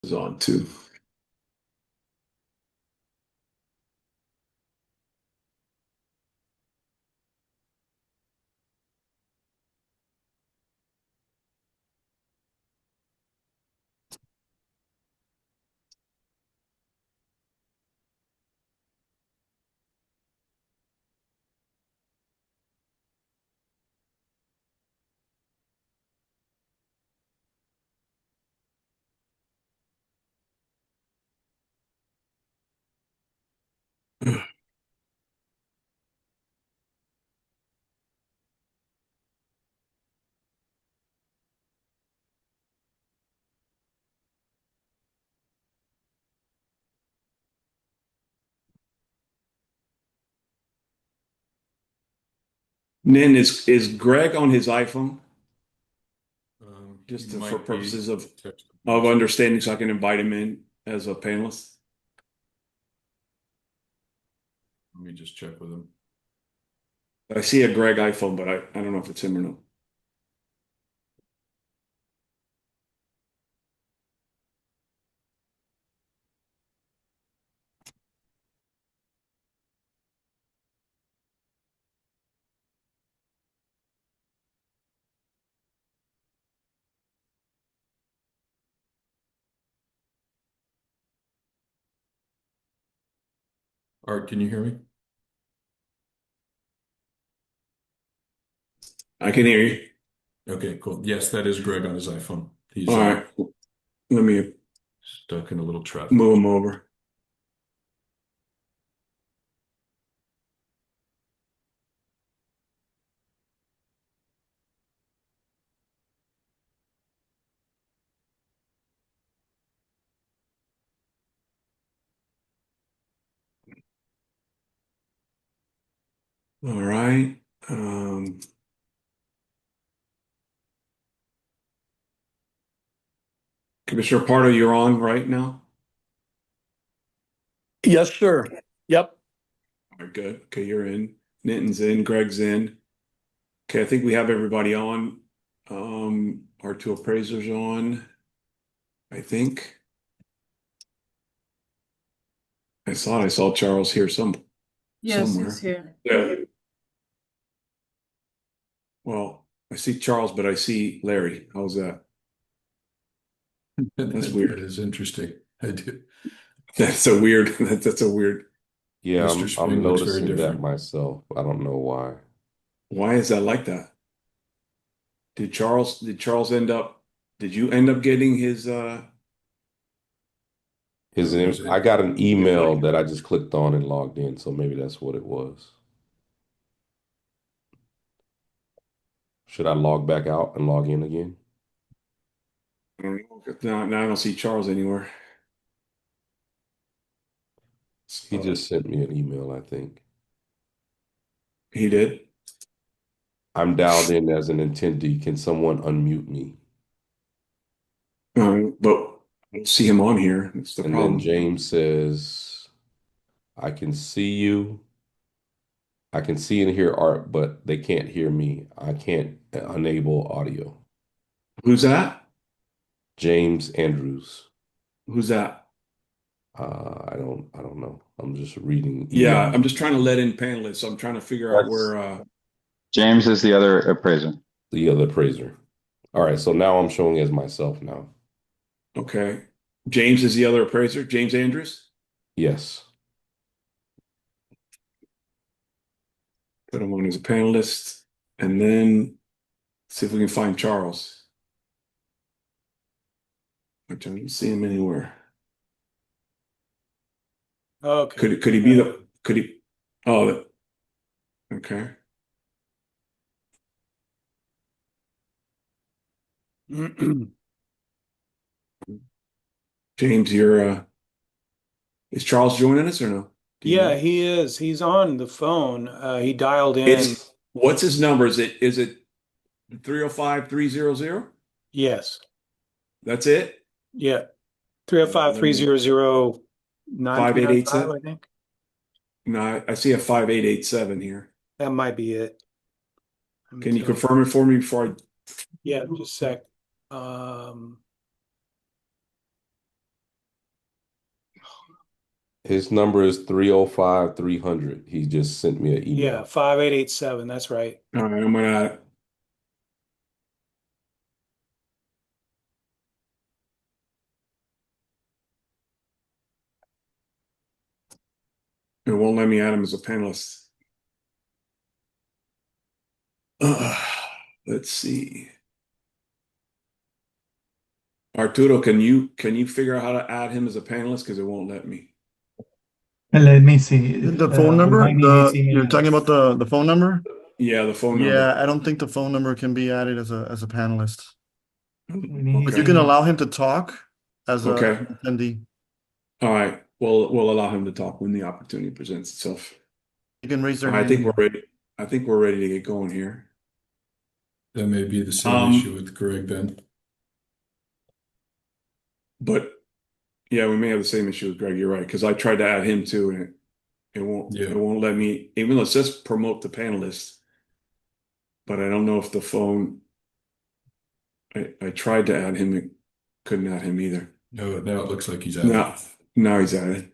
Is on too. Nin, is Greg on his iPhone? He For might be purposes of text message. understanding, so I can invite him in as a panelist. Let me just check with him. I see a Greg iPhone, but I don't know if it's him or not. Art, can you hear me? I can hear you. Okay, cool. Yes, that is Greg on his iPhone. All He's right, let me stuck in a little traffic. move him over. All right. Um, Commissioner Pardo, you're on right now. Yes, sir. Yep. All right, good. Okay, you're in. Ninton's in. Greg's in. Okay, I think we have everybody on. Our two appraisers on. I think. I thought I saw Charles here Yes, he's somewhere. here. Yeah. Well, I see Charles, but I see Larry. How's that? That's That weird. is interesting. I do. That's a weird. That's a weird. Yeah, Mr. I'm Spring looks very noticing that different. myself. I don't know why. Why is that like that? Did Charles end up? Did you end up getting his Was I it? got an email invite? that I just clicked on and logged in, so maybe that's what it was. Should I log back out and log in again? I don't know. Now I don't see Charles anywhere. He Uh, just sent me an email, I think. he did. I'm dialed in as an attendee. Can someone unmute me? But I don't see him on here. That's the And then problem. James says, I can see you. I can see and hear Art, but they can't hear me. I can't enable audio. Who's that? James Andrews. Who's that? I don't know. I'm just reading Yeah, email. I'm just trying to let in panelists. So I'm trying to figure out That's where. James is the other appraiser. The other appraiser. All right, so now I'm showing as myself now. Okay, James is the other appraiser. James Andrews. Yes. Put him on as a panelist, and then see if we can find Charles. I don't see him anywhere. Okay. Could he be the? Could he? Oh, okay. James, is Charles joining us or no? Do you Yeah, know? he is. He's on the phone. He dialed in. It's what's his number? Is it 305-300? Yes. That's it? Yeah. 305 Let me 300 9395, 5887. I think. No, I see a 5887 here. That might be it. Let me Can you tell you. confirm it for me before I? Yeah, just a sec. Um, His number is 305-300. He just sent me an Yeah, email. 5887. That's right. All right, I'm gonna. It won't let me add him as a panelist. Uh, let's see. Arturo, can you figure out how to add him as a panelist? Because it won't let me. Let me see. The phone We number, might need his you're email. talking about the phone number? Yeah, the phone number. Yeah, I don't think the phone number can be added as a panelist. We need his But you can email. allow him to talk as a Okay. an attendee. All right. Well, we'll allow him to talk when the opportunity presents itself. You can raise their I think hand. we're ready. I think we're ready to get going here. That may be the same Um, issue with Greg then. But yeah, we may have the same issue with Greg. You're right, because I tried to add him too, and Yeah. it won't let me, even though it says promote the panelists. But I don't know if the phone. I tried to add him, it couldn't add him either. No, now it looks like he's out. Now he's added.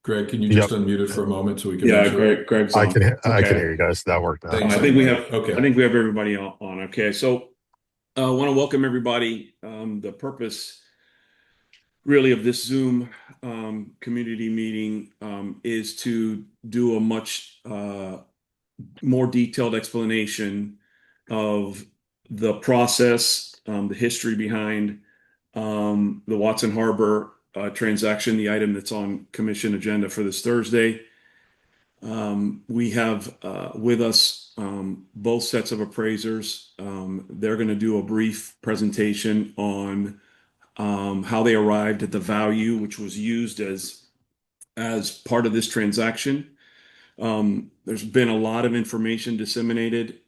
Greg, can you Yep. just unmute it for a moment so we can Yeah, make sure? Greg's I on. can I can Okay. hear you guys. That worked out. Thanks. I think we have. Okay. I think we have everybody on. Okay, so I want to welcome everybody. The purpose, really, of this Zoom community meeting is to do a much more detailed explanation of the process, the history behind the Watson Harbor transaction, the item that's on commission agenda for this Thursday. We have with us both sets of appraisers. They're going to do a brief presentation on how they arrived at the value which was used as part of this transaction. There's been a lot of information disseminated.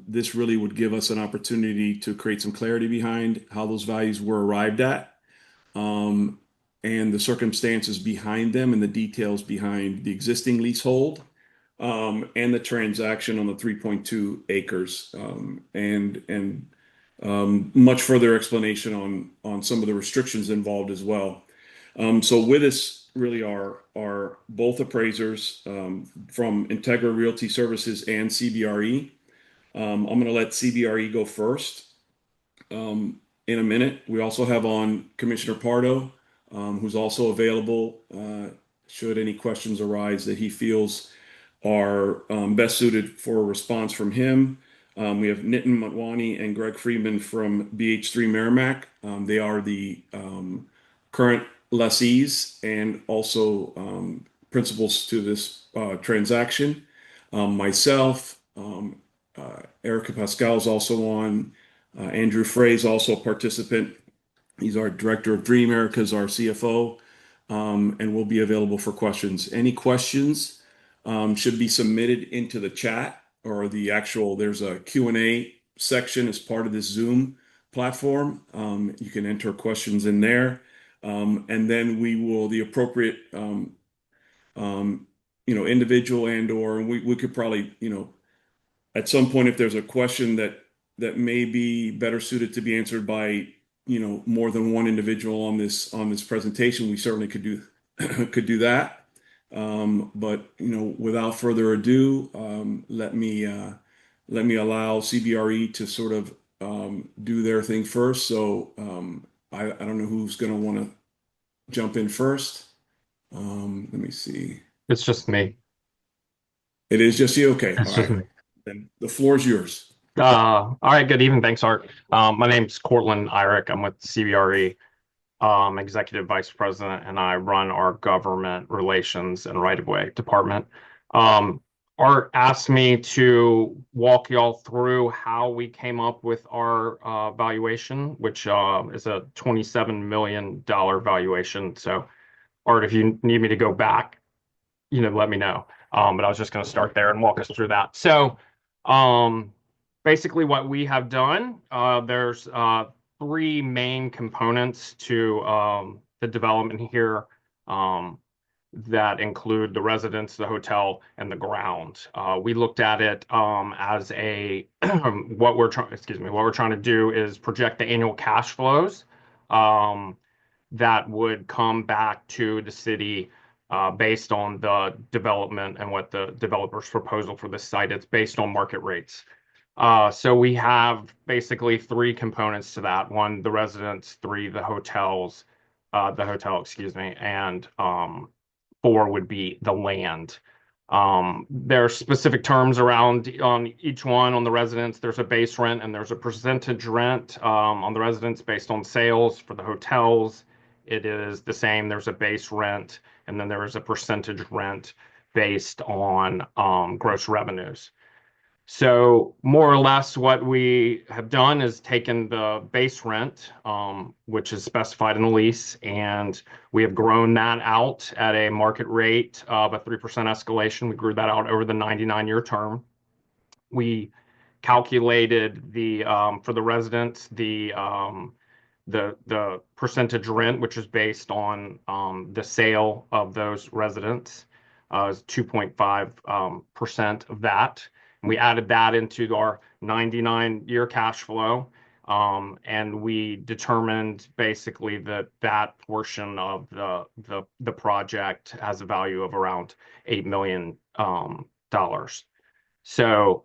This really would give us an opportunity to create some clarity behind how those values were arrived at, and the circumstances behind them and the details behind the existing leasehold, and the transaction on the 3.2 acres, and much further explanation on some of the restrictions involved as well. So with us really are both appraisers from Integra Realty Services and CBRE. I'm going to let CBRE go first in a minute. We also have on Commissioner Pardo, who's also available should any questions arise that he feels are best suited for a response from him. We have Nitin Motwani and Greg Friedman from BH3 Merrimack. They are the current lessees and also principals to this transaction. Myself, Erica Pascal is also on. Andrew Frey is also a participant. He's our director of Dream. Erica's our CFO, and will be available for questions. Any questions should be submitted into the chat or there's a Q&A section as part of this Zoom platform. You can enter questions in there. And then the appropriate, individual or we could probably, at some point, if there's a question that may be better suited to be answered by, more than one individual on this presentation, we certainly could do that. But without further ado, let me allow CBRE to sort of do their thing first. So I don't know who's going to want to jump in first. Let me see. It's just me. It is just you. Okay. It's All just right. me. Then the floor is yours. All right. Good evening. Thanks, Art. My name's Cortland Irick. I'm with CBRE, Executive Vice President, and I run our Government Relations and Right-of-Way Department. Art asked me to walk y'all through how we came up with our valuation, which is a $27 million valuation. So, Art, if you need me to go back, let me know. But I was just going to start there and walk us through that. So, basically what we have done, there's three main components to the development here that include the residence, the hotel, and the ground. We looked at it as a what we're trying to do is project the annual cash flows that would come back to the city based on the development and what the developer's proposal for this site. It's based on market rates. So we have basically three components to that. One, the residents, three, the hotel, excuse me, and four would be the land. There are specific terms around on each one. On the residents, there's a base rent and there's a percentage rent. On the residents, based on sales. For the hotels, it is the same. There's a base rent and then there is a percentage rent based on gross revenues. So more or less what we have done is taken the base rent, which is specified in the lease, and we have grown that out at a market rate of a 3% escalation. We grew that out over the 99-year term. We calculated the for the residents the percentage rent, which is based on the sale of those residents, is 2.5% of that. We added that into our 99-year cash flow, and we determined basically that portion of the project has a value of around $8 million. So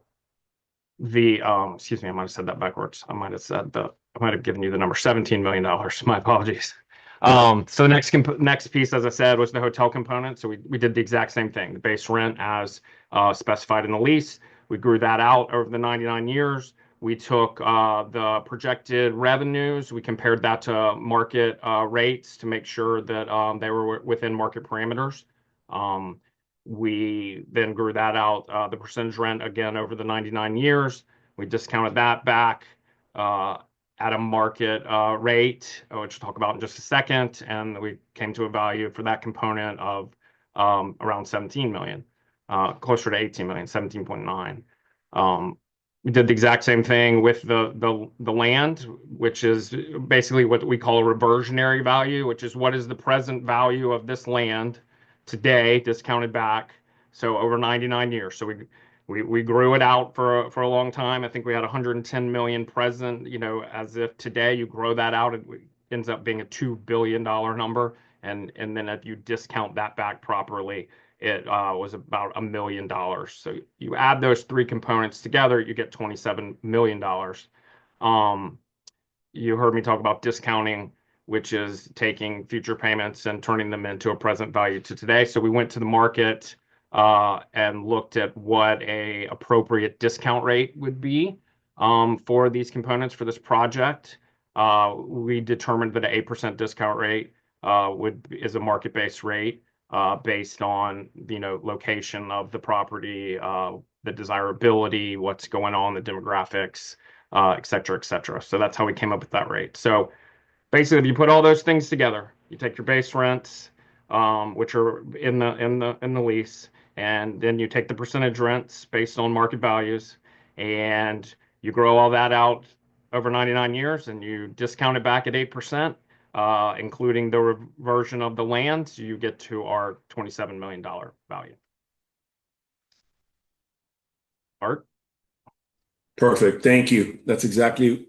excuse me, I might have said that backwards. I might have given you the number $17 million. My apologies. So the next piece, as I said, was the hotel component. So we did the exact same thing. The base rent as specified in the lease. We grew that out over the 99 years. We took the projected revenues. We compared that to market rates to make sure that they were within market parameters. We then grew that out, the percentage rent again over the 99 years. We discounted that back at a market rate, which we'll talk about in just a second. And we came to a value for that component of around 17 million. Closer to 18 million, 17.9. We did the exact same thing with the land, which is basically what we call a reversionary value, which is what is the present value of this land today, discounted back. So over 99 years. So we grew it out for a long time. I think we had 110 million present, as if today you grow that out, it ends up being a $2 billion number. And then if you discount that back properly, it was about $1 million. So you add those three components together, you get $27 million. You heard me talk about discounting, which is taking future payments and turning them into a present value to today. So we went to the market and looked at what a appropriate discount rate would be for these components for this project. We determined that an 8% discount rate is a market-based rate. Based on location of the property, the desirability, what's going on, the demographics, et cetera, et cetera. So that's how we came up with that rate. So basically, if you put all those things together, you take your base rents, which are in the lease, and then you take the percentage rents based on market values, and you grow all that out over 99 years, and you discount it back at 8%. Including the reversion of the land, you get to our $27 million value. Art? Perfect. Thank you. That's exactly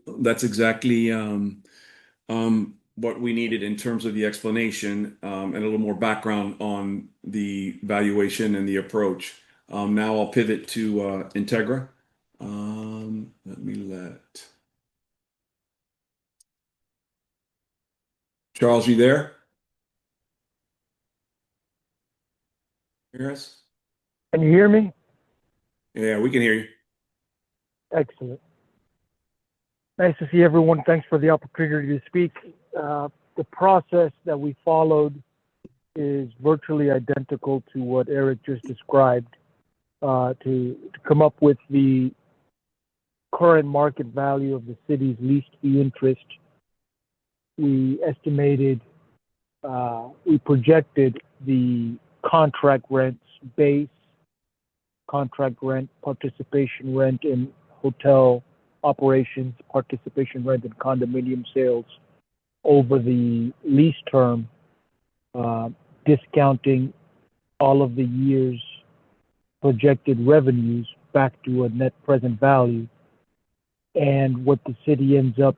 what we needed in terms of the explanation and a little more background on the valuation and the approach. Now I'll pivot to Integra. Charles, you there? Hear us? Can you hear me? Yeah, we can hear you. Excellent. Nice to see everyone. Thanks for the opportunity to speak. The process that we followed is virtually identical to what Eric just described. To come up with the current market value of the city's leased fee interest, we estimated, we projected the contract rents, base, contract rent, participation rent in hotel operations, participation rent in condominium sales over the lease term, discounting all of the year's projected revenues back to a net present value. And what the city ends up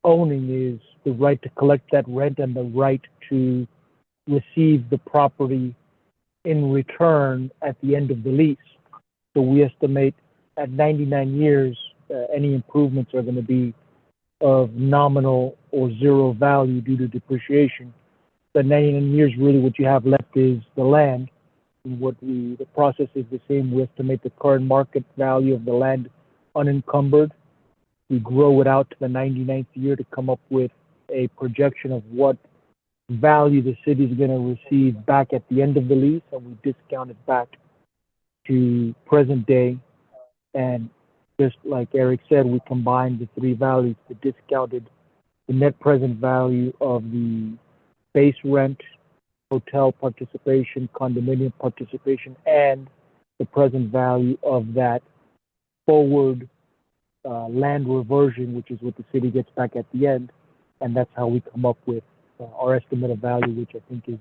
owning is the right to collect that rent and the right to receive the property in return at the end of the lease. So we estimate at 99 years, any improvements are going to be of nominal or zero value due to depreciation. But 99 years, really what you have left is the land. And the process is the same. We estimate the current market value of the land unencumbered. We grow it out to the 99th year to come up with a projection of what value the city is going to receive back at the end of the lease, and we discount it back to present day. And just like Eric said, we combined the three values: the discounted, the net present value of the base rent, hotel participation, condominium participation, and the present value of that forward land reversion, which is what the city gets back at the end. And that's how we come up with our estimate of value, which I think is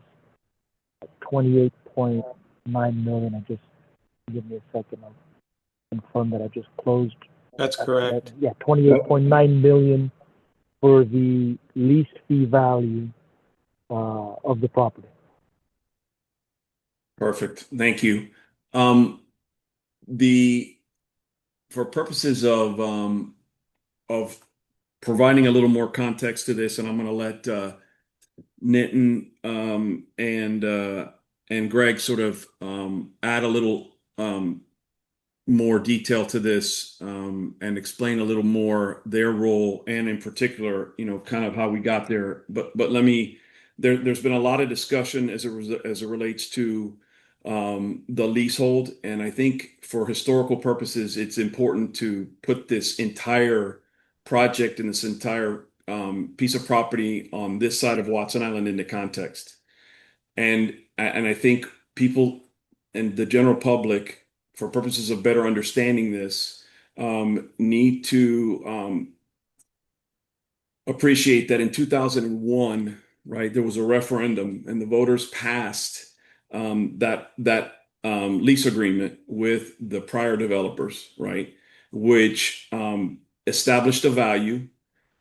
28.9 million. Give me a second. I'll confirm that I just closed. That's correct. Yeah, 28.9 million for the lease fee value of the property. Perfect. Thank you. For purposes of providing a little more context to this, and I'm going to let Nitin and Greg sort of add a little more detail to this and explain a little more their role, and in particular, kind of how we got there. But let me. There's been a lot of discussion as it relates to the leasehold, and I think for historical purposes, it's important to put this entire project and this entire piece of property on this side of Watson Island into context. And I think people and the general public, for purposes of better understanding this, need to appreciate that in 2001, right, there was a referendum and the voters passed that lease agreement with the prior developers, right, which established a value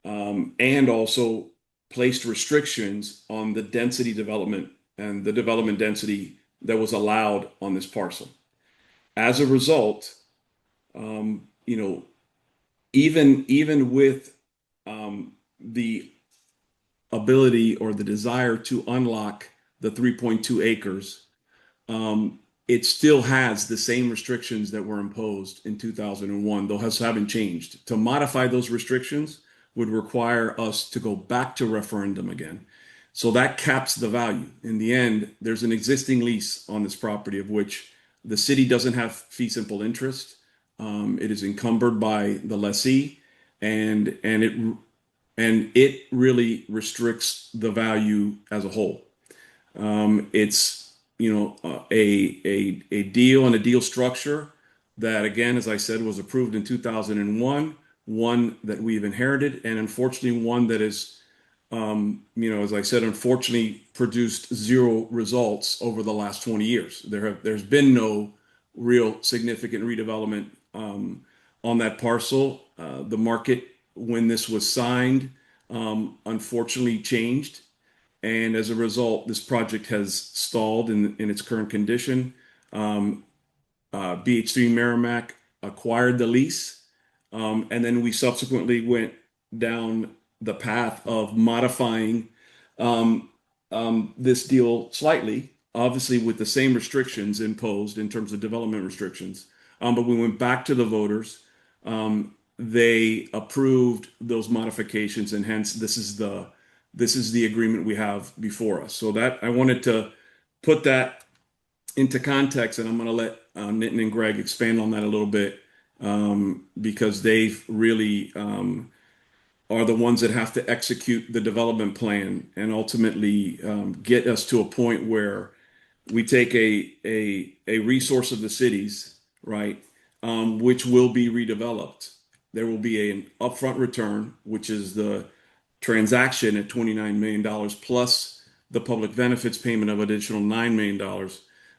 and also placed restrictions on the density development and the development density that was allowed on this parcel. As a result, even with the ability or the desire to unlock the 3.2 acres, it still has the same restrictions that were imposed in 2001. Those haven't changed. To modify those restrictions would require us to go back to referendum again. So that caps the value. In the end, there's an existing lease on this property of which the city doesn't have fee simple interest. It is encumbered by the lessee, and it really restricts the value as a whole. It's a deal and a deal structure that, again, as I said, was approved in 2001, one that we've inherited, and unfortunately one that is, as I said, unfortunately produced zero results over the last 20 years. There's been no real significant redevelopment on that parcel. The market, when this was signed, unfortunately changed. And as a result, this project has stalled in its current condition. BH3 Merrimack acquired the lease, and then we subsequently went down the path of modifying this deal slightly, obviously with the same restrictions imposed in terms of development restrictions. But we went back to the voters. They approved those modifications, and hence this is the agreement we have before us. So that I wanted to put that into context, and I'm going to let Nitin and Greg expand on that a little bit because they really are the ones that have to execute the development plan and ultimately get us to a point where we take a resource of the cities, right, which will be redeveloped. There will be an upfront return, which is the transaction at $29 million plus the public benefits payment of additional $9 million.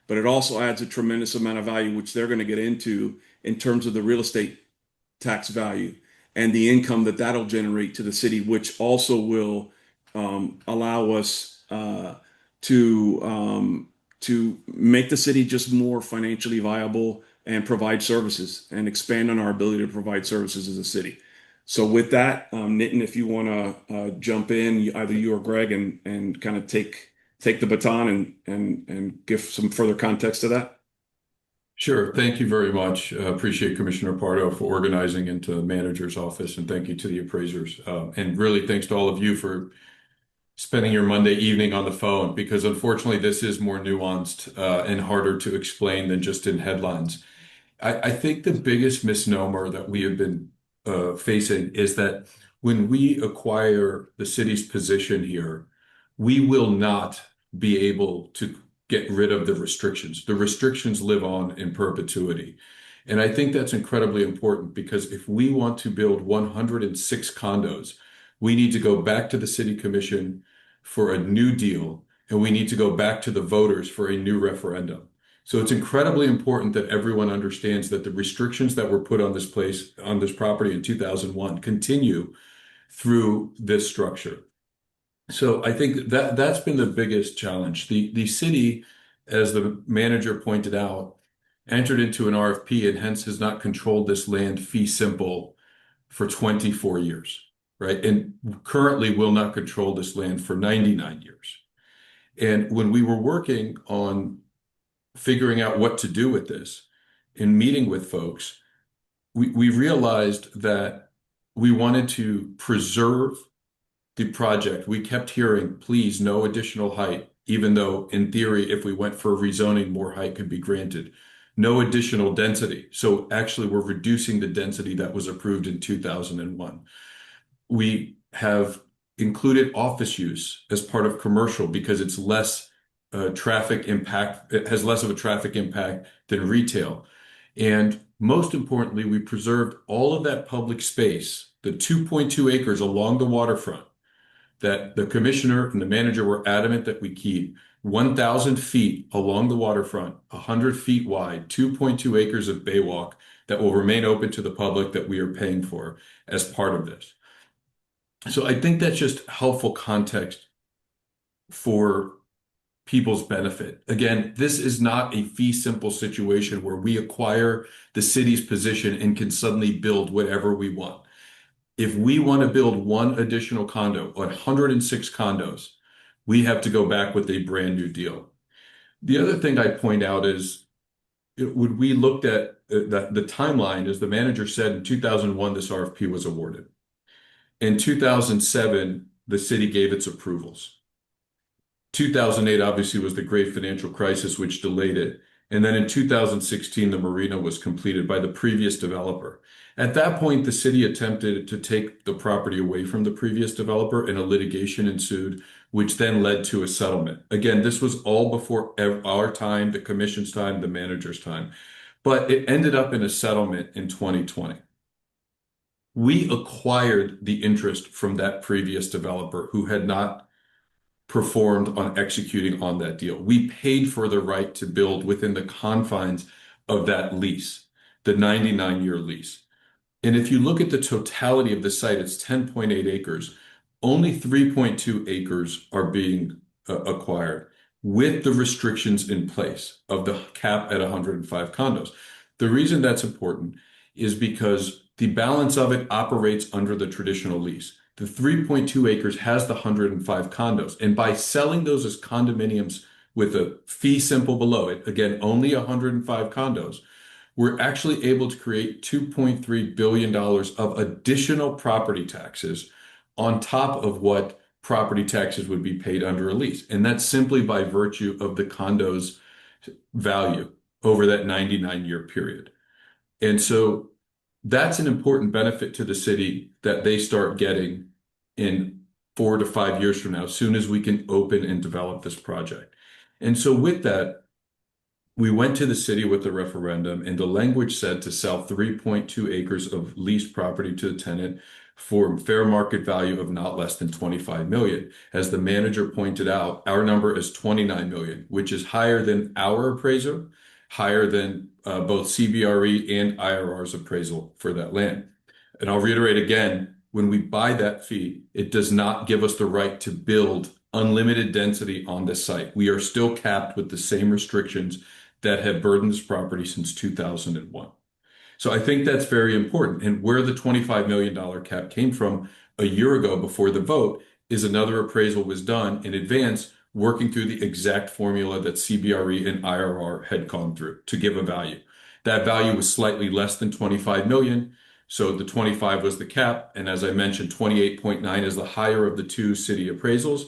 But it also adds a tremendous amount of value, which they're going to get into in terms of the real estate tax value and the income that that'll generate to the city, which also will allow us to make the city just more financially viable and provide services and expand on our ability to provide services as a city. So with that, Nitin, if you want to jump in, either you or Greg, and kind of take the baton and give some further context to that. Sure. Thank you very much. Appreciate Commissioner Pardo for organizing into the manager's office, and thank you to the appraisers. And really thanks to all of you for spending your Monday evening on the phone, because unfortunately this is more nuanced and harder to explain than just in headlines. I think the biggest misnomer that we have been facing is that when we acquire the city's position here, we will not be able to get rid of the restrictions. The restrictions live on in perpetuity. And I think that's incredibly important, because if we want to build 106 condos, we need to go back to the city commission for a new deal, and we need to go back to the voters for a new referendum. So it's incredibly important that everyone understands that the restrictions that were put on this property in 2001 continue through this structure. So I think that that's been the biggest challenge. The city, as the manager pointed out, entered into an RFP and hence has not controlled this land fee simple for 24 years, right? And currently will not control this land for 99 years. And when we were working on figuring out what to do with this in meeting with folks, we realized that we wanted to preserve the project. We kept hearing, please, no additional height, even though in theory, if we went for rezoning, more height could be granted. No additional density. So actually, we're reducing the density that was approved in 2001. We have included office use as part of commercial because it's less traffic impact. It has less of a traffic impact than retail. And most importantly, we preserved all of that public space, the 2.2 acres along the waterfront, that the commissioner and the manager were adamant that we keep 1,000 feet along the waterfront, 100 feet wide, 2.2 acres of baywalk that will remain open to the public that we are paying for as part of this. So I think that's just helpful context for people's benefit. Again, this is not a fee simple situation where we acquire the city's position and can suddenly build whatever we want. If we want to build one additional condo, 106 condos, we have to go back with a brand new deal. The other thing I'd point out is when we looked at the timeline, as the manager said, in 2001, this RFP was awarded. In 2007, the city gave its approvals. 2008 obviously was the great financial crisis, which delayed it. And then in 2016, the marina was completed by the previous developer. At that point, the city attempted to take the property away from the previous developer, and a litigation ensued, which then led to a settlement. Again, this was all before our time, the commission's time, the manager's time, but it ended up in a settlement in 2020. We acquired the interest from that previous developer who had not performed on executing on that deal. We paid for the right to build within the confines of that lease, the 99-year lease. And if you look at the totality of the site, it's 10.8 acres. Only 3.2 acres are being acquired with the restrictions in place of the cap at 105 condos. The reason that's important is because the balance of it operates under the traditional lease. The 3.2 acres has the 105 condos. And by selling those as condominiums with a fee simple below it, again, only 105 condos, we're actually able to create $2.3 billion of additional property taxes on top of what property taxes would be paid under a lease. And that's simply by virtue of the condo's value over that 99-year period. And so that's an important benefit to the city that they start getting in 4 to 5 years from now, as soon as we can open and develop this project. And so with that, we went to the city with the referendum, and the language said to sell 3.2 acres of leased property to the tenant for fair market value of not less than $25 million. As the manager pointed out, our number is $29 million, which is higher than our appraiser, higher than both CBRE and IRR's appraisal for that land. And I'll reiterate again, when we buy that fee, it does not give us the right to build unlimited density on this site. We are still capped with the same restrictions that have burdened this property since 2001. So I think that's very important. And where the $25 million cap came from a year ago before the vote is another appraisal was done in advance, working through the exact formula that CBRE and IRR had gone through to give a value. That value was slightly less than 25 million. So the 25 was the cap. And as I mentioned, 28.9 is the higher of the two city appraisals.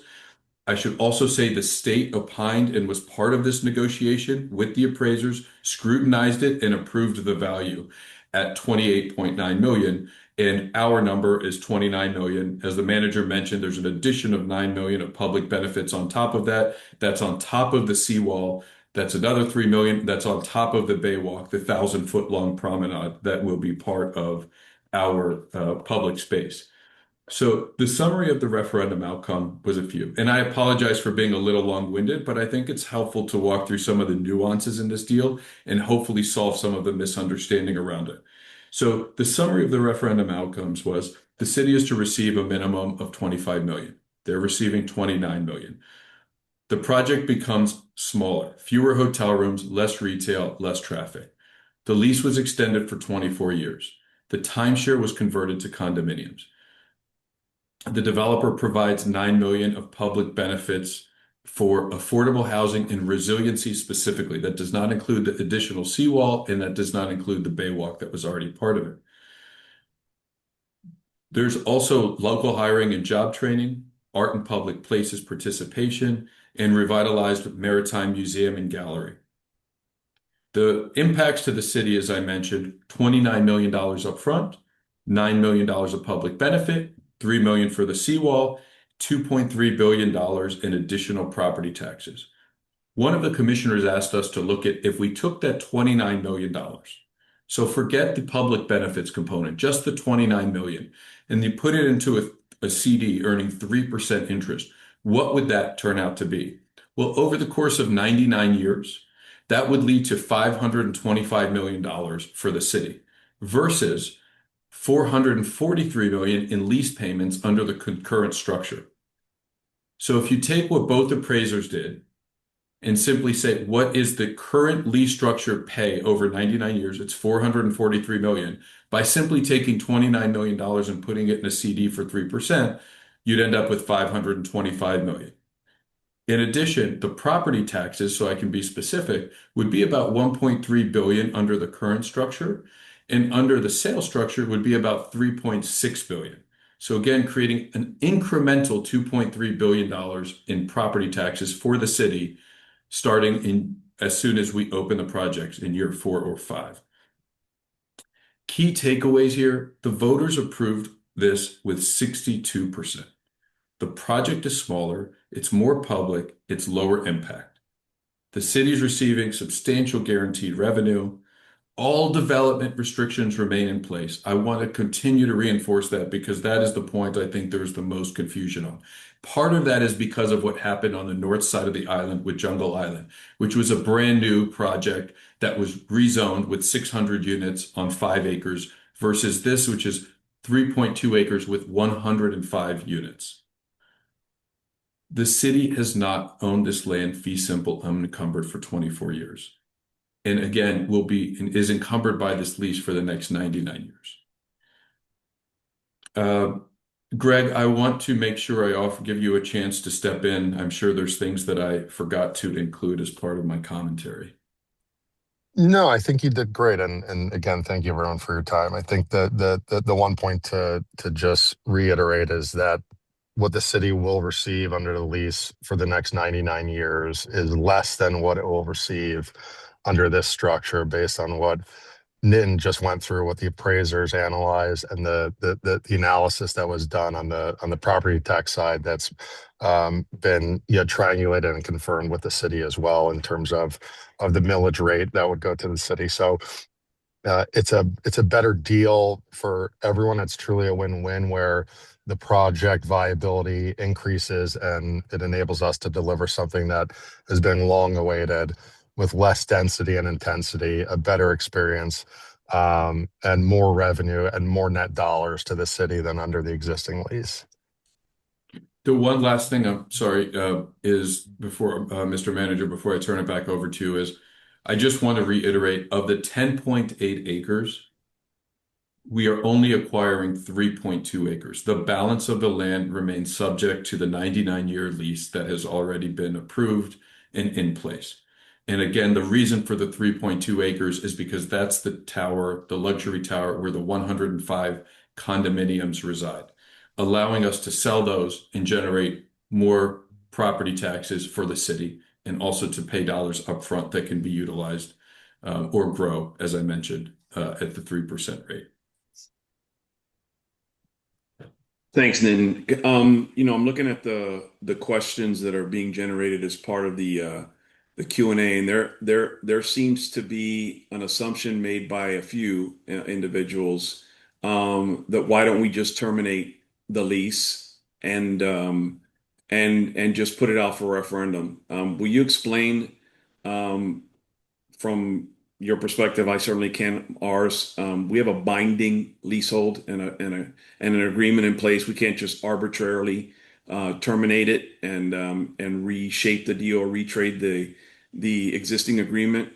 I should also say the state opined and was part of this negotiation with the appraisers, scrutinized it and approved the value at 28.9 million. And our number is 29 million. As the manager mentioned, there's an addition of 9 million of public benefits on top of that. That's on top of the seawall. That's another 3 million. That's on top of the Baywalk, the 1,000-foot long promenade that will be part of our public space. So the summary of the referendum outcome was a few, and I apologize for being a little long-winded, but I think it's helpful to walk through some of the nuances in this deal and hopefully solve some of the misunderstanding around it. So the summary of the referendum outcomes was the city is to receive a minimum of 25 million. They're receiving 29 million. The project becomes smaller, fewer hotel rooms, less retail, less traffic. The lease was extended for 24 years. The timeshare was converted to condominiums. The developer provides 9 million of public benefits for affordable housing and resiliency specifically. That does not include the additional seawall, and that does not include the Baywalk that was already part of it. There's also local hiring and job training, art and public places participation, and revitalized maritime museum and gallery. The impacts to the city, as I mentioned, $29 million up front, $9 million of public benefit, $3 million for the seawall, $2.3 billion in additional property taxes. One of the commissioners asked us to look at if we took that $29 million. So forget the public benefits component, just the $29 million, and you put it into a CD earning 3% interest. What would that turn out to be? Well, over the course of 99 years, that would lead to $525 million for the city versus $443 million in lease payments under the concurrent structure. So if you take what both appraisers did and simply say, what is the current lease structure pay over 99 years? It's $443 million. By simply taking $29 million and putting it in a CD for 3%, you'd end up with $525 million. In addition, the property taxes, so I can be specific, would be about $1.3 billion under the current structure, and under the sales structure would be about $3.6 billion. So again, creating an incremental $2.3 billion in property taxes for the city, starting as soon as we open the projects in year 4 or 5. Key takeaways here: the voters approved this with 62%. The project is smaller, it's more public, it's lower impact. The city is receiving substantial guaranteed revenue. All development restrictions remain in place. I want to continue to reinforce that because that is the point I think there's the most confusion on. Part of that is because of what happened on the north side of the island with Jungle Island, which was a brand new project that was rezoned with 600 units on 5 acres versus this, which is 3.2 acres with 105 units. The city has not owned this land fee simple unencumbered for 24 years. And again, is encumbered by this lease for the next 99 years. Greg, I want to make sure I give you a chance to step in. I'm sure there's things that I forgot to include as part of my commentary. No, I think you did great. And again, thank you everyone for your time. I think the one point to just reiterate is that what the city will receive under the lease for the next 99 years is less than what it will receive under this structure based on what Nitin just went through, what the appraisers analyzed, and the analysis that was done on the property tax side that's been triangulated and confirmed with the city as well in terms of the millage rate that would go to the city. So it's a better deal for everyone. It's truly a win-win where the project viability increases and it enables us to deliver something that has been long awaited with less density and intensity, a better experience and more revenue and more net dollars to the city than under the existing lease. The one last thing, I'm sorry, is before, Mr. Manager, before I turn it back over to you, is I just want to reiterate of the 10.8 acres, we are only acquiring 3.2 acres. The balance of the land remains subject to the 99-year lease that has already been approved and in place. And again, the reason for the 3.2 acres is because that's the tower, the luxury tower where the 105 condominiums reside, allowing us to sell those and generate more property taxes for the city and also to pay dollars upfront that can be utilized or grow, as I mentioned, at the 3% rate. Thanks, Nitin. I'm looking at the questions that are being generated as part of the Q&A, and there seems to be an assumption made by a few individuals that why don't we just terminate the lease and just put it out for referendum? Will you explain from your perspective? I certainly can. Ours, we have a binding leasehold and an agreement in place. We can't just arbitrarily terminate it and reshape the deal or retrade the existing agreement.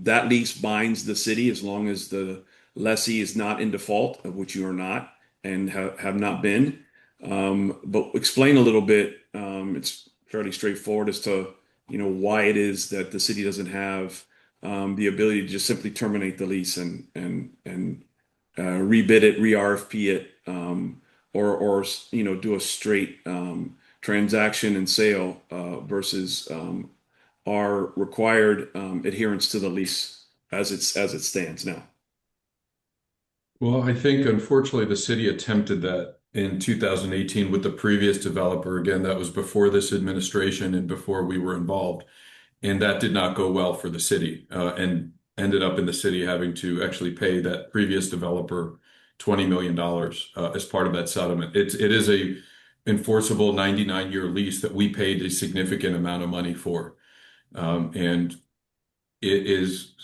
That lease binds the city as long as the lessee is not in default, of which you are not and have not been. But explain a little bit. It's fairly straightforward as to why it is that the city doesn't have the ability to just simply terminate the lease and rebid it, re-RFP it, or do a straight transaction and sale versus our required adherence to the lease as it stands now. Well, I think unfortunately the city attempted that in 2018 with the previous developer. Again, that was before this administration and before we were involved. And that did not go well for the city and ended up in the city having to actually pay that previous developer $20 million as part of that settlement. It is a enforceable 99-year lease that we paid a significant amount of money for. And it is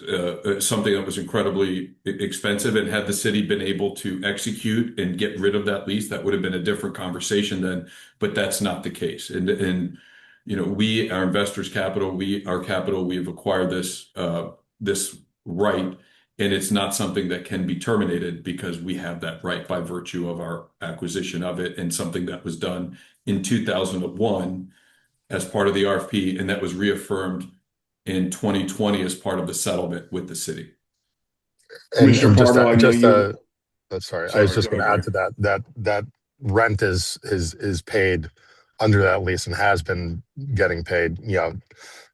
something that was incredibly expensive. And had the city been able to execute and get rid of that lease, that would have been a different conversation then. But that's not the case. And we, our investors' capital, we have acquired this right, and it's not something that can be terminated because we have that right by virtue of our acquisition of it, and something that was done in 2001 as part of the RFP, and that was reaffirmed in 2020 as part of the settlement with the city. And Commissioner just, Pardo, I know just you. sorry, I Sorry, was just go going to ahead. add to that rent is paid under that lease and has been getting paid,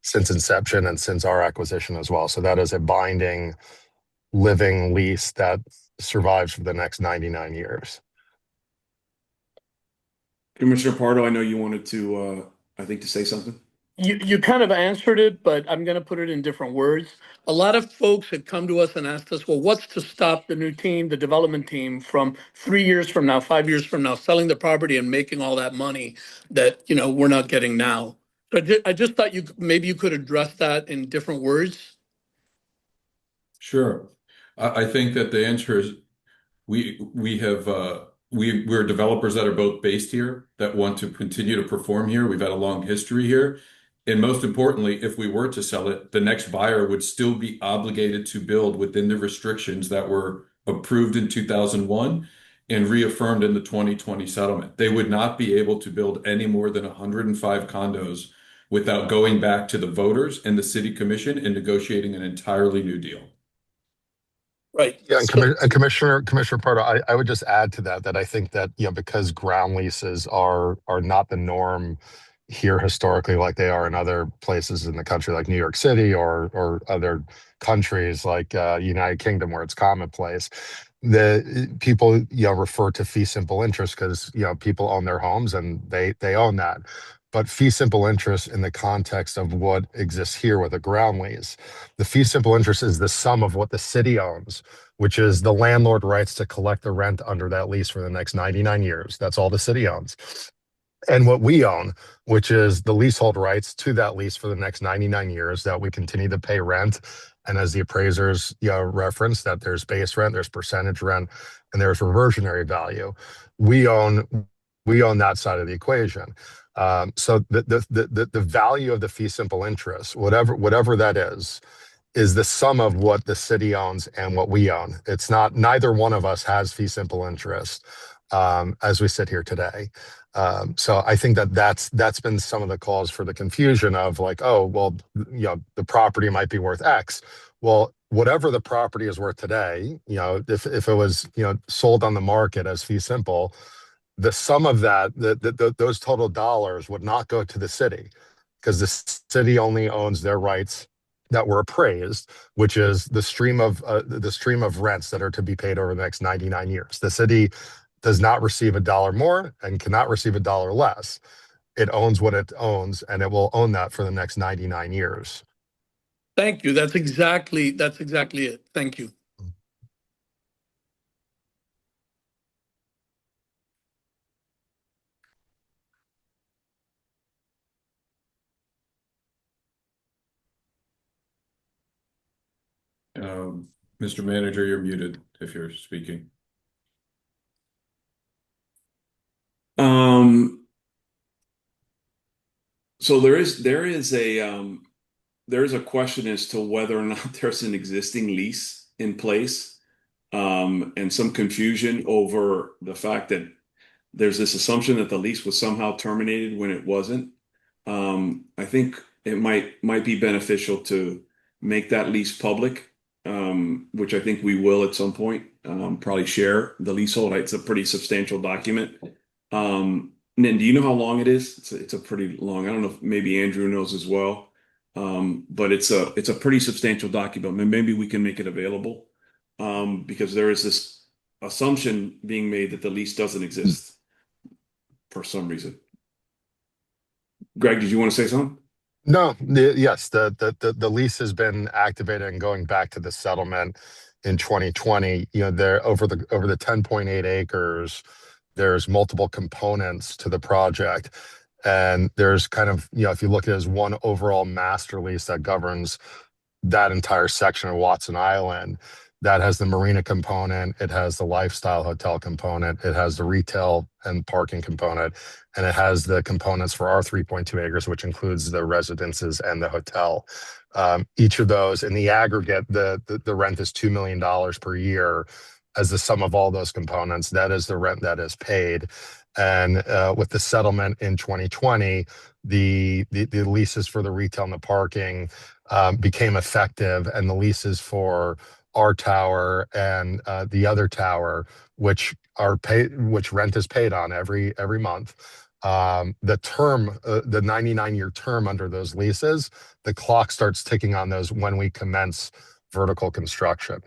since inception and since our acquisition as well. So that is a binding living lease that survives for the next 99 years. Commissioner Pardo, I know you wanted to, I think, to say something. You kind of answered it, but I'm going to put it in different words. A lot of folks had come to us and asked us, well, what's to stop the new team, the development team, from 3 years from now, 5 years from now, selling the property and making all that money that, we're not getting now? So I just thought maybe you could address that in different words. Sure. I think that the answer is we're developers that are both based here that want to continue to perform here. We've had a long history here. And most importantly, if we were to sell it, the next buyer would still be obligated to build within the restrictions that were approved in 2001 and reaffirmed in the 2020 settlement. They would not be able to build any more than 105 condos without going back to the voters and the city commission and negotiating an entirely new deal. Right. Yeah, and Commissioner Pardo, I would just add to that I think that because ground leases are not the norm here historically, like they are in other places in the country, like New York City or other countries like United Kingdom, where it's commonplace. The people refer to fee simple interest because people own their homes and they own that. But fee simple interest in the context of what exists here with a ground lease, the fee simple interest is the sum of what the city owns, which is the landlord rights to collect the rent under that lease for the next 99 years. That's all the city owns. and what we own, which is the leasehold rights to that lease for the next 99 years that we continue to pay rent. And as the appraisers referenced, that there's base rent, there's percentage rent, and there's reversionary value. We own that side of the equation. So the value of the fee simple interest, whatever that is the sum of what the city owns and what we own. It's not, neither one of us has fee simple interest as we sit here today. So I think that's been some of the cause for the confusion of like, oh, well, the property might be worth X. Well, whatever the property is worth today, if it was, sold on the market as fee simple, the sum of that, those total dollars would not go to the city because the city only owns their rights that were appraised, which is the stream of rents that are to be paid over the next 99 years. The city does not receive $1 more and cannot receive $1 less. It owns what it owns, and it will own that for the next 99 years. Thank you. That's exactly it. Thank you. Mr. Manager, you're muted if you're speaking. So there is a question as to whether or not there's an existing lease in place, and some confusion over the fact that there's this assumption that the lease was somehow terminated when it wasn't. I think it might be beneficial to make that lease public, which I think we will at some point. Probably share the leasehold. It's a pretty substantial document. Nitin, do you know how long it is? It's a pretty long. I don't know if maybe Andrew knows as well. But it's a pretty substantial document. Maybe we can make it available, because there is this assumption being made that the lease doesn't exist for some reason. Greg, did you want to say something? No, yes, the lease has been activated and going back to the settlement in 2020. There over the 10.8 acres, there's multiple components to the project. And there's kind of, if you look at it as one overall master lease that governs that entire section of Watson Island, that has the marina component, it has the lifestyle hotel component, it has the retail and parking component, and it has the components for our 3.2 acres, which includes the residences and the hotel. Each of those, in the aggregate, the rent is $2 million per year as the sum of all those components. That is the rent that is paid. And with the settlement in 2020, the leases for the retail and the parking became effective, and the leases for our tower and the other tower, which rent is paid on every month. The term, the 99-year term under those leases, the clock starts ticking on those when we commence vertical construction.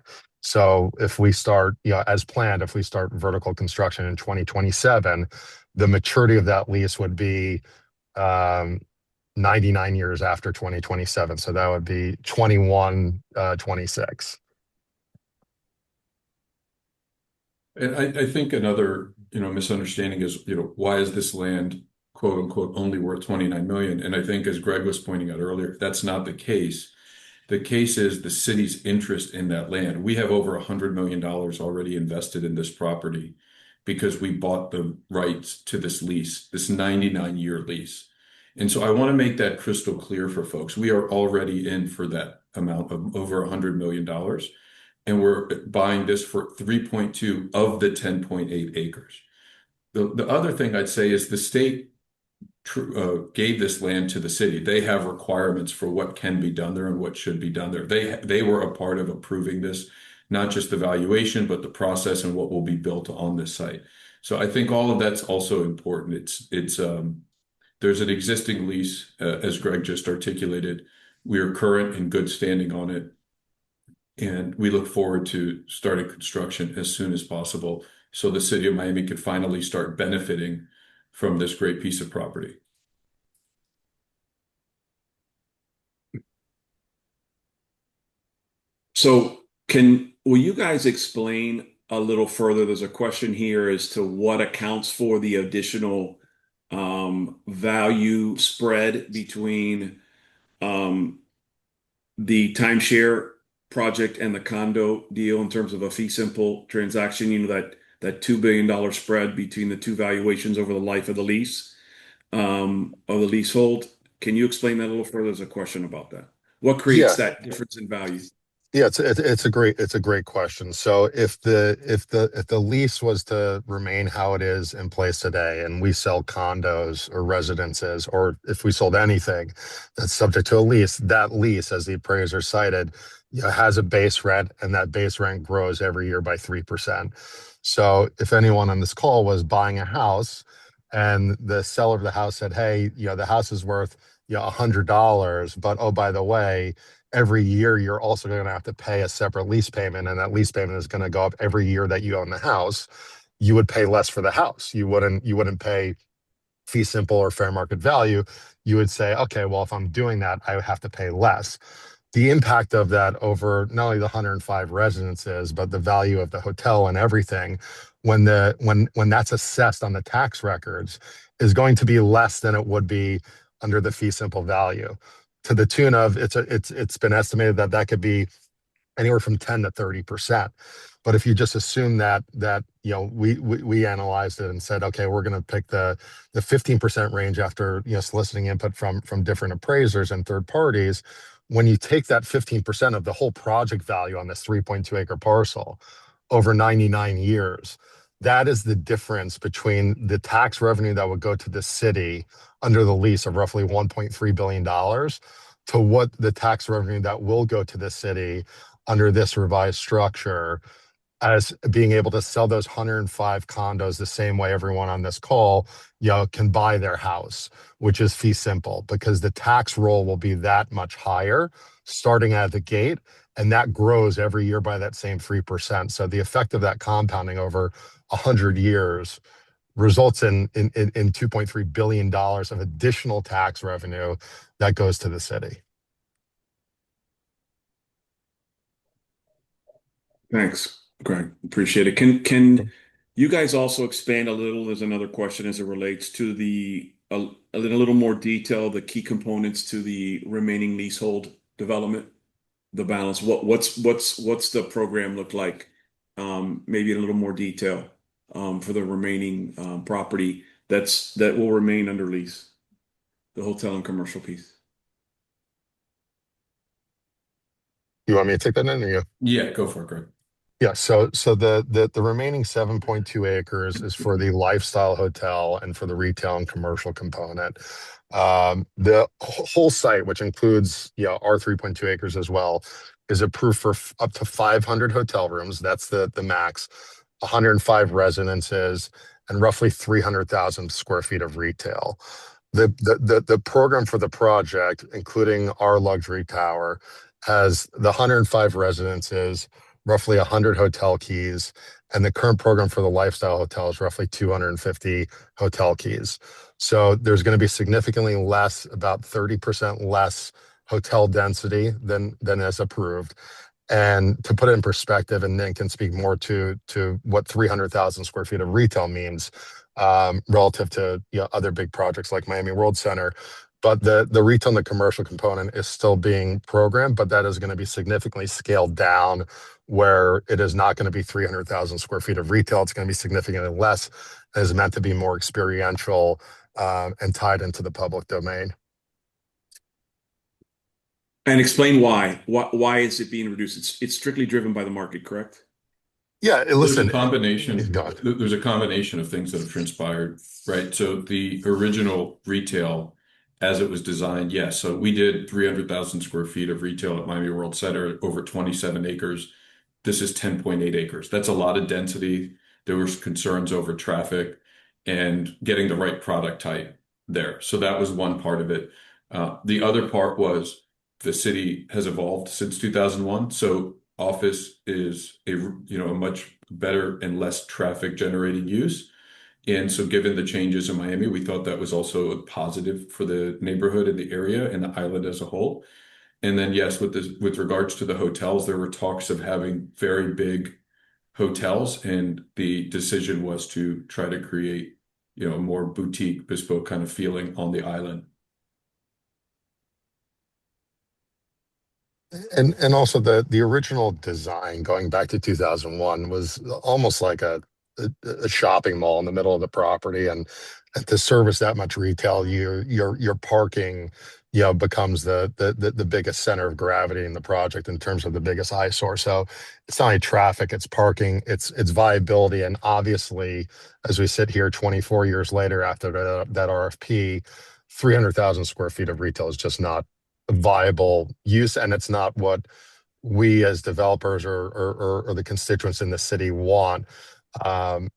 So if we start, as planned, if we start vertical construction in 2027, the maturity of that lease would be 99 years after 2027. So that would be 26. And I think another, misunderstanding is, why is this land, quote unquote, only worth 29 million? And I think, as Greg was pointing out earlier, that's not the case. The case is the city's interest in that land. We have over $100 million already invested in this property because we bought the rights to this lease, this 99-year lease. And so I want to make that crystal clear for folks. We are already in for that amount of over $100 million. And we're buying this for 3.2 of the 10.8 acres. The other thing I'd say is the state gave this land to the city. They have requirements for what can be done there and what should be done there. They were a part of approving this, not just the valuation, but the process and what will be built on this site. So I think all of that's also important. There's an existing lease, as Greg just articulated. We are current and good standing on it, and we look forward to starting construction as soon as possible, so the city of Miami could finally start benefiting from this great piece of property. So will you guys explain a little further? There's a question here as to what accounts for the additional value spread between the timeshare project and the condo deal in terms of a fee simple transaction, that $2 billion spread between the two valuations over the life of the lease, of the leasehold. Can you explain that a little further? There's a question about that. What creates Yeah, that difference in value? yeah, it's a great question. So if the lease was to remain how it is in place today, and we sell condos or residences, or if we sold anything that's subject to a lease, that lease, as the appraiser cited, has a base rent, and that base rent grows every year by 3%. So if anyone on this call was buying a house and the seller of the house said, "Hey, the house is worth $100, but oh, by the way, every year you're also going to have to pay a separate lease payment, and that lease payment is going to go up every year that you own the house," you would pay less for the house. You wouldn't pay fee simple or fair market value. You would say, okay, well, if I'm doing that, I would have to pay less. The impact of that over not only the 105 residences, but the value of the hotel and everything, when that's assessed on the tax records, is going to be less than it would be under the fee simple value, to the tune of, it's been estimated that that could be anywhere from 10 to 30%. But if you just assume that we analyzed it and said, okay, we're going to pick the 15% range after soliciting input from different appraisers and third parties. When you take that 15% of the whole project value on this 3.2 acre parcel over 99 years, that is the difference between the tax revenue that would go to the city under the lease of roughly $1.3 billion to what the tax revenue that will go to the city under this revised structure, as being able to sell those 105 condos the same way everyone on this call can buy their house, which is fee simple, because the tax roll will be that much higher starting at the gate, and that grows every year by that same 3%. So the effect of that compounding over 100 years results in $2.3 billion of additional tax revenue that goes to the city. Thanks, Greg. Appreciate it. Can you guys also expand a little? There's another question as it relates to a little more detail, the key components to the remaining leasehold development, the balance. What's the program look like? Maybe in a little more detail for the remaining property that will remain under lease, the hotel and commercial piece. You want me to take that in, or you? Yeah, go for it, Greg. Yeah, so the remaining 7.2 acres is for the lifestyle hotel and for the retail and commercial component. The whole site, which includes our 3.2 acres as well, is approved for up to 500 hotel rooms. That's the max, 105 residences, and roughly 300,000 square feet of retail. The program for the project, including our luxury tower, has the 105 residences, roughly 100 hotel keys, and the current program for the lifestyle hotel is roughly 250 hotel keys. So there's going to be significantly less, about 30% less hotel density than is approved. And to put it in perspective, and Nick can speak more to what 300,000 square feet of retail means relative to other big projects like Miami World Center. But the retail and the commercial component is still being programmed, but that is going to be significantly scaled down, where it is not going to be 300,000 square feet of retail. It's going to be significantly less. It is meant to be more experiential and tied into the public domain. And explain why. Why is it being reduced? It's strictly driven by the market, correct? Yeah, listen. There's a combination of things that have transpired, right? So the original retail, as it was designed, yes. So we did 300,000 square feet of retail at Miami World Center, over 27 acres. This is 10.8 acres. That's a lot of density. There was concerns over traffic and getting the right product type there. So that was one part of it. The other part was the city has evolved since 2001. So office is a much better and less traffic generating use. And so given the changes in Miami, we thought that was also a positive for the neighborhood and the area and the island as a whole. And then, yes, with regards to the hotels, there were talks of having very big hotels, and the decision was to try to create more boutique, bespoke kind of feeling on the island. And also the original design going back to 2001 was almost like a shopping mall in the middle of the property, and to service that much retail, your parking, becomes the biggest center of gravity in the project in terms of the biggest eyesore. So it's not only traffic, it's parking, it's viability, and obviously, as we sit here 24 years later after that RFP, 300,000 square feet of retail is just not viable use, and it's not what we as developers or the constituents in the city want. On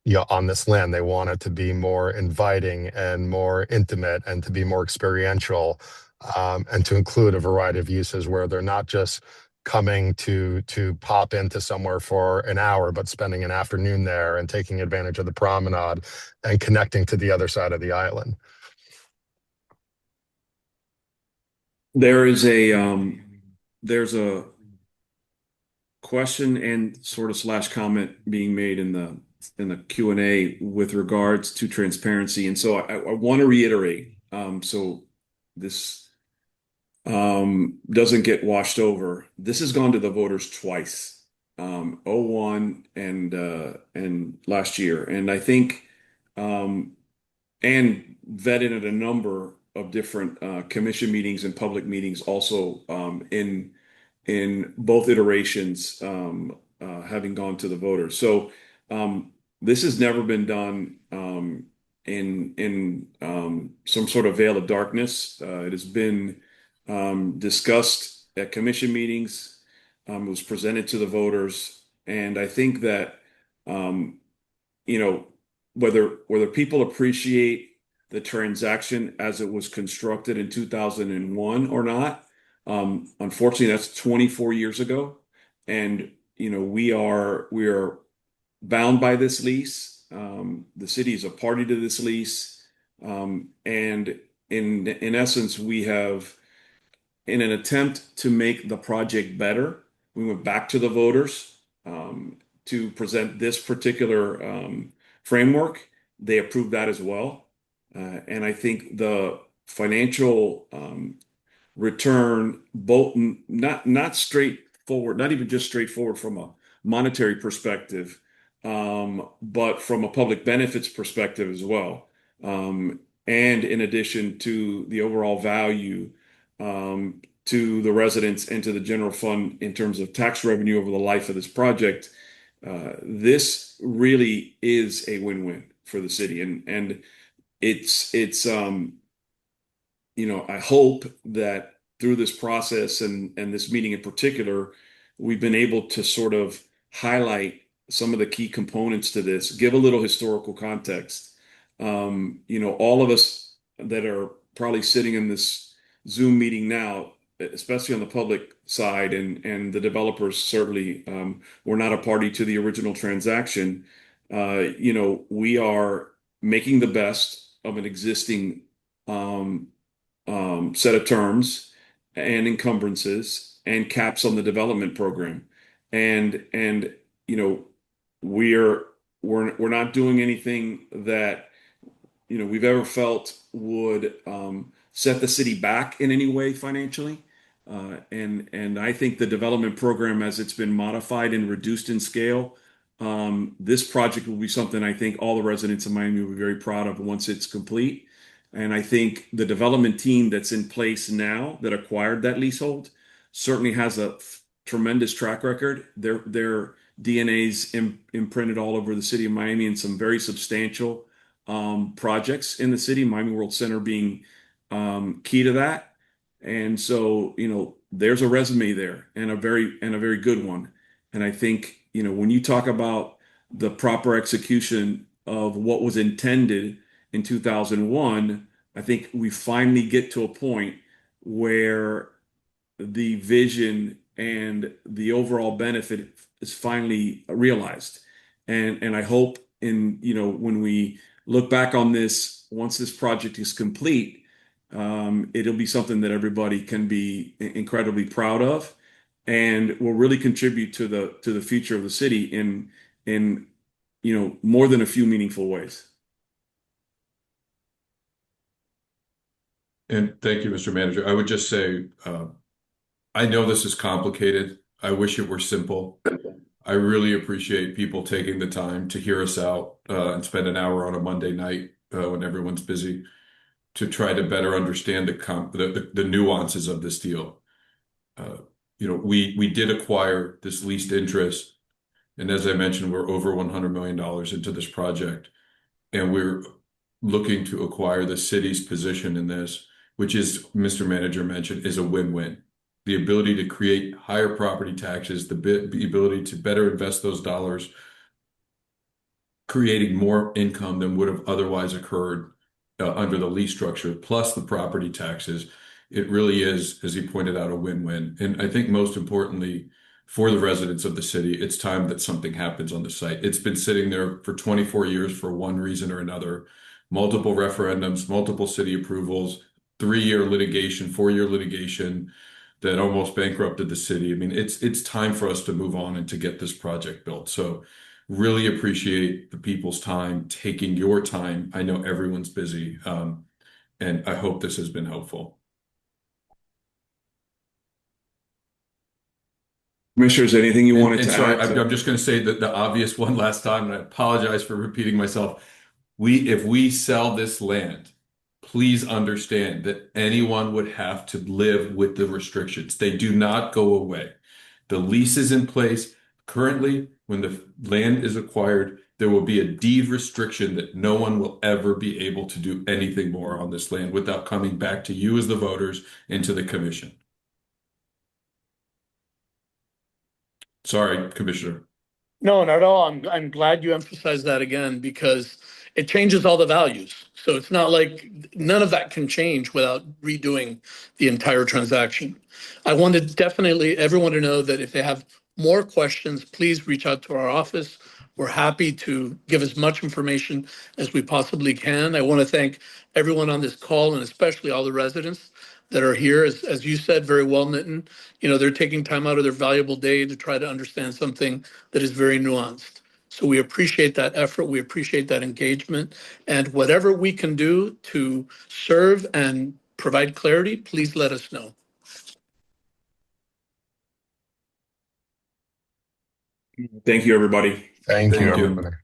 this land, they want it to be more inviting and more intimate and to be more experiential, and to include a variety of uses where they're not just coming to pop into somewhere for an hour, but spending an afternoon there and taking advantage of the promenade and connecting to the other side of the island. There's a question and sort of slash comment being made in the Q&A with regards to transparency. And so I want to reiterate, so this doesn't get washed over. This has gone to the voters twice, 01 and last year. And I think, and vetted at a number of different commission meetings and public meetings also, in both iterations, having gone to the voters. So this has never been done in some sort of veil of darkness. It has been discussed at commission meetings. It was presented to the voters, and I think that whether people appreciate the transaction as it was constructed in 2001 or not. Unfortunately, that's 24 years ago, and we are bound by this lease. The city is a party to this lease, and in essence, we have, in an attempt to make the project better, we went back to the voters to present this particular framework. They approved that as well. And I think the financial return, both not straightforward, not even just straightforward from a monetary perspective, but from a public benefits perspective as well. And in addition to the overall value to the residents and to the general fund in terms of tax revenue over the life of this project, this really is a win-win for the city. And it's I hope that through this process and this meeting in particular, we've been able to sort of highlight some of the key components to this, give a little historical context. All of us that are probably sitting in this Zoom meeting now, especially on the public side, and the developers certainly were not a party to the original transaction. We are making the best of an existing set of terms and encumbrances and caps on the development program, and we're not doing anything that we've ever felt would set the city back in any way financially. And I think the development program, as it's been modified and reduced in scale, this project will be something I think all the residents of Miami will be very proud of once it's complete. And I think the development team that's in place now that acquired that leasehold certainly has a tremendous track record. Their DNA's imprinted all over the city of Miami in some very substantial projects in the city, Miami World Center being key to that. And so, there's a resume there and a very good one. And I think, when you talk about the proper execution of what was intended in 2001, I think we finally get to a point where the vision and the overall benefit is finally realized. And I hope when we look back on this, once this project is complete, it'll be something that everybody can be incredibly proud of, and will really contribute to the future of the city in more than a few meaningful ways. And thank you, Mr. Manager. I would just say, I know this is complicated. I wish it were simple. I really appreciate people taking the time to hear us out and spend an hour on a Monday night when everyone's busy to try to better understand the nuances of this deal. We did acquire this leased interest, and as I mentioned, we're over $100 million into this project, and we're looking to acquire the city's position in this, which is, Mr. Manager mentioned, is a win-win. The ability to create higher property taxes, the ability to better invest those dollars, creating more income than would have otherwise occurred under the lease structure, plus the property taxes. It really is, as he pointed out, a win-win. And I think most importantly, for the residents of the city, it's time that something happens on the site. It's been sitting there for 24 years for one reason or another. Multiple referendums, multiple city approvals, 3-year litigation, 4-year litigation that almost bankrupted the city. I mean, it's time for us to move on and to get this project built. So really appreciate the people's time, taking your time. I know everyone's busy, and I hope this has been helpful. Commissioners, anything you wanted to sorry, add? I'm just going to say that the obvious one last time, and I apologize for repeating myself. If we sell this land, please understand that anyone would have to live with the restrictions. They do not go away. The lease is in place. Currently, when the land is acquired, there will be a deed restriction that no one will ever be able to do anything more on this land without coming back to you as the voters and to the commission. Sorry, Commissioner. No, not at all. I'm glad you emphasized that again because it changes all the values. So it's not like none of that can change without redoing the entire transaction. I wanted definitely everyone to know that if they have more questions, please reach out to our office. We're happy to give as much information as we possibly can. I want to thank everyone on this call and especially all the residents that are here. As you said, very well, Nitin, they're taking time out of their valuable day to try to understand something that is very nuanced. So we appreciate that effort. We appreciate that engagement. And whatever we can do to serve and provide clarity, please let us know. Thank you, everybody. Thank you, Thank you. everybody.